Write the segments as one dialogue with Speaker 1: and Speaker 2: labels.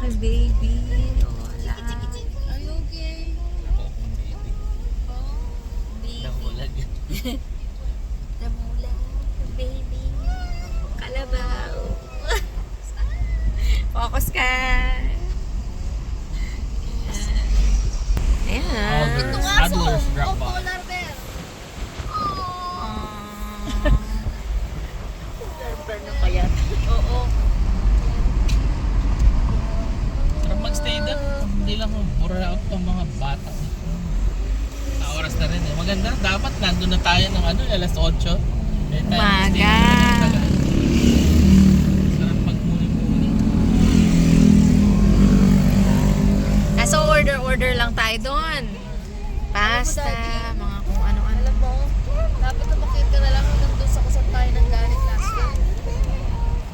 Speaker 1: aking baby. Lola.
Speaker 2: Are you okay?
Speaker 3: Ako akong baby.
Speaker 1: Baby.
Speaker 3: Namulag.
Speaker 1: Namulag. Baby. Kalabaw. Focus ka. Ayan.
Speaker 2: Ito nga,
Speaker 3: Toddlers drop by.
Speaker 2: polar bear.
Speaker 1: Polar na kaya? Oo.
Speaker 3: Sarap magstay doon. Hindi lang pura out pang mga bata. Sa oras na rin eh. Maganda. Dapat nandun na tayo ng alas 8. Eh, tayo
Speaker 1: Umaga.
Speaker 3: Sarap magmuni-muni.
Speaker 1: So order lang tayo doon. Pasta, mga kung ano-ano.
Speaker 2: Alam mo, dapat umakit ka na lang hanggang doon sa kusap tayo ng galing last week.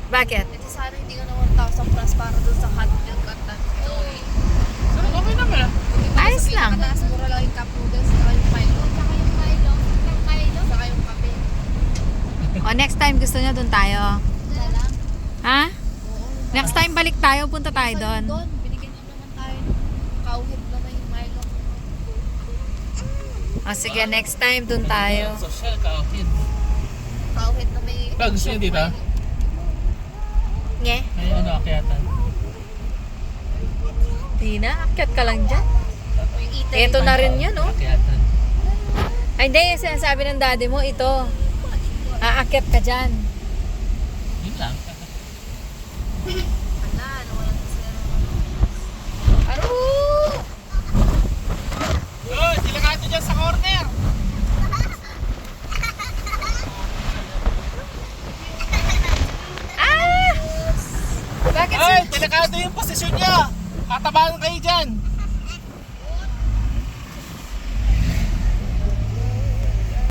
Speaker 1: Bakit?
Speaker 2: Ito sana hindi ka na 1,000 plus para doon sa hot milk at toy.
Speaker 3: Sarap okay naman ah.
Speaker 1: Ayos lang.
Speaker 2: Pinakataas mura lang yung cup noodles, saka yung Milo. Saka yung Milo. Saka yung kape.
Speaker 1: O next time gusto niya doon tayo.
Speaker 2: Wala lang.
Speaker 1: Ha?
Speaker 2: Oo.
Speaker 1: Next time balik tayo, punta tayo doon.
Speaker 2: Binigyan niyo naman tayo ng kauhit na may Milo.
Speaker 1: O sige, next time doon tayo.
Speaker 3: Social kahit.
Speaker 2: Kauhit na may...
Speaker 3: Pag gusto niyo dito?
Speaker 1: Nye?
Speaker 3: Ay ano, akyatan.
Speaker 1: Tina, akyat ka lang dyan.
Speaker 2: Yung eater.
Speaker 1: Ito na rin yun, no?
Speaker 3: Akyatan.
Speaker 1: Ay, hindi. Sinasabi ng daddy mo, ito. Aakyat ka dyan.
Speaker 3: Yun lang.
Speaker 2: Wala, nawalan na sila ng...
Speaker 1: Aro!
Speaker 3: Oh, dilakato dyan sa corner.
Speaker 1: Ah! Bakit
Speaker 3: Ay, dilakato yung posisyon niya. Katabahan kayo dyan.